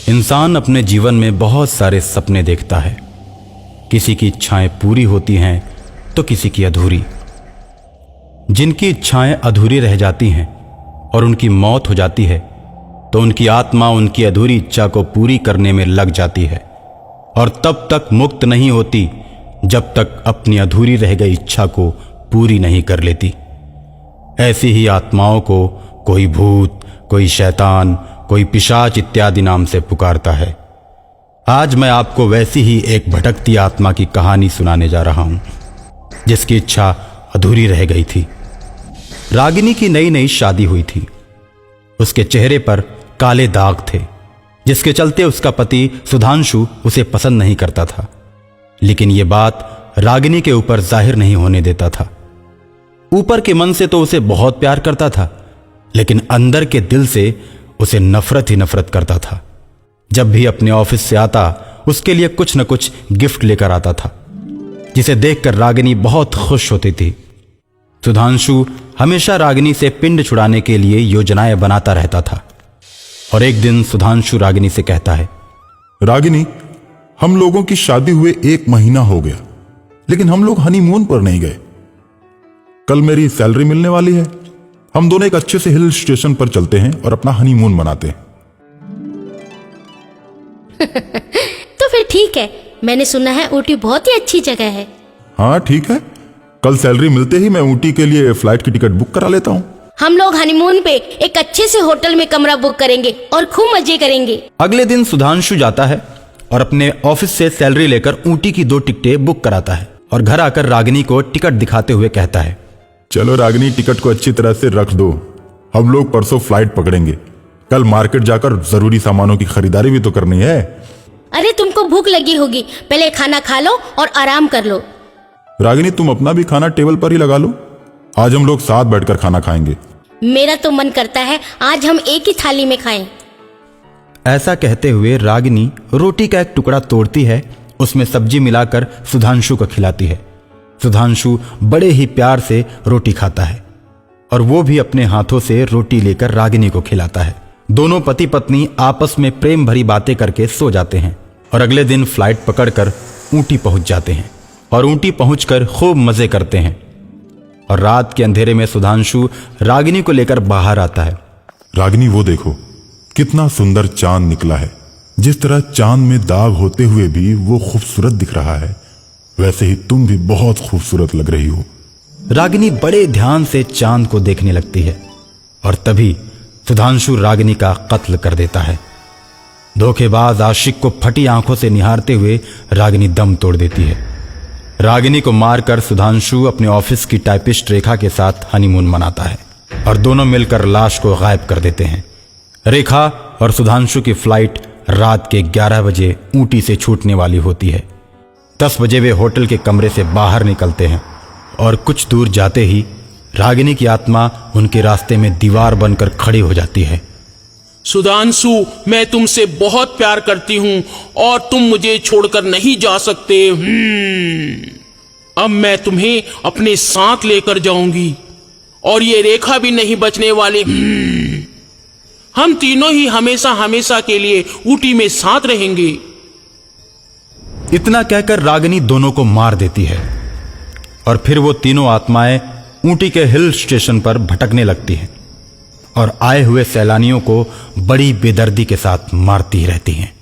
इंसान अपने जीवन में बहुत सारे सपने देखता है। किसी की इच्छाएं पूरी होती हैं तो किसी की अधूरी। जिनकी इच्छाएं अधूरी रह जाती हैं और उनकी मौत हो जाती है तो उनकी आत्मा उनकी अधूरी इच्छा को पूरी करने में लग जाती है और तब तक मुक्त नहीं होती जब तक अपनी अधूरी रह गई इच्छा को पूरी नहीं कर लेती। ऐसी ही आत्माओं को कोई भूत, कोई शैतान, कोई पिशाच इत्यादि नाम से पुकारता है। आज मैं आपको वैसी ही एक भटकती आत्मा की कहानी सुनाने जा रहा हूं जिसकी इच्छा अधूरी रह गई थी। रागिनी की नई नई शादी हुई थी। उसके चेहरे पर काले दाग थे जिसके चलते उसका पति सुधांशु उसे पसंद नहीं करता था, लेकिन यह बात रागिनी के ऊपर जाहिर नहीं होने देता था। ऊपर के मन से तो उसे बहुत प्यार करता था, लेकिन अंदर के दिल से उसे नफरत ही नफरत करता था। जब भी अपने ऑफिस से आता उसके लिए कुछ न कुछ गिफ्ट लेकर आता था, जिसे देखकर रागिनी बहुत खुश होती थी। सुधांशु हमेशा रागिनी से पिंड छुड़ाने के लिए योजनाएं बनाता रहता था और एक दिन सुधांशु रागिनी से कहता है, रागिनी, हम लोगों की शादी हुए 1 महीना हो गया, लेकिन हम लोग हनीमून पर नहीं गए। कल मेरी सैलरी मिलने वाली है, हम दोनों एक अच्छे से हिल स्टेशन पर चलते हैं और अपना हनीमून मनाते हैं। तो फिर ठीक है, मैंने सुना है ऊटी बहुत ही अच्छी जगह है। हाँ ठीक है, कल सैलरी मिलते ही मैं ऊटी के लिए फ्लाइट की टिकट बुक करा लेता हूँ। हम लोग हनीमून पे एक अच्छे से होटल में कमरा बुक करेंगे और खूब मजे करेंगे। अगले दिन सुधांशु जाता है और अपने ऑफिस से सैलरी लेकर ऊटी की 2 टिकटें बुक कराता है और घर आकर रागिनी को टिकट दिखाते हुए कहता है, चलो रागिनी, टिकट को अच्छी तरह से रख दो, हम लोग परसों फ्लाइट पकड़ेंगे। कल मार्केट जाकर जरूरी सामानों की खरीदारी भी तो करनी है। अरे तुमको भूख लगी होगी, पहले खाना खा लो और आराम कर लो। रागिनी, तुम अपना भी खाना टेबल पर ही लगा लो, आज हम लोग साथ बैठकर खाना खाएंगे। मेरा तो मन करता है आज हम एक ही थाली में खाएं। ऐसा कहते हुए रागिनी रोटी का एक टुकड़ा तोड़ती है, उसमें सब्जी मिलाकर सुधांशु को खिलाती है। सुधांशु बड़े ही प्यार से रोटी खाता है और वो भी अपने हाथों से रोटी लेकर रागिनी को खिलाता है। दोनों पति पत्नी आपस में प्रेम भरी बातें करके सो जाते हैं और अगले दिन फ्लाइट पकड़कर ऊटी पहुंच जाते हैं और ऊटी पहुंचकर खूब मजे करते हैं। और रात के अंधेरे में सुधांशु रागिनी को लेकर बाहर आता है। रागिनी, वो देखो कितना सुंदर चांद निकला है। जिस तरह चांद में दाग होते हुए भी वो खूबसूरत दिख रहा है, वैसे ही तुम भी बहुत खूबसूरत लग रही हो। रागिनी बड़े ध्यान से चांद को देखने लगती है और तभी सुधांशु रागिनी का कत्ल कर देता है। धोखेबाज आशिक को फटी आंखों से निहारते हुए रागिनी दम तोड़ देती है। रागिनी को मारकर सुधांशु अपने ऑफिस की टाइपिस्ट रेखा के साथ हनीमून मनाता है और दोनों मिलकर लाश को गायब कर देते हैं। रेखा और सुधांशु की फ्लाइट रात के 11 बजे ऊटी से छूटने वाली होती है। 10 बजे वे होटल के कमरे से बाहर निकलते हैं और कुछ दूर जाते ही रागिनी की आत्मा उनके रास्ते में दीवार बनकर खड़ी हो जाती है। सुधांशु, मैं तुमसे बहुत प्यार करती हूँ और तुम मुझे छोड़कर नहीं जा सकते। अब मैं तुम्हें अपने साथ लेकर जाऊंगी और ये रेखा भी नहीं बचने वाली। हम तीनों ही हमेशा हमेशा के लिए ऊटी में साथ रहेंगे। इतना कहकर रागिनी दोनों को मार देती है और फिर वो तीनों आत्माएं ऊटी के हिल स्टेशन पर भटकने लगती हैं और आए हुए सैलानियों को बड़ी बेदर्दी के साथ मारती रहती हैं।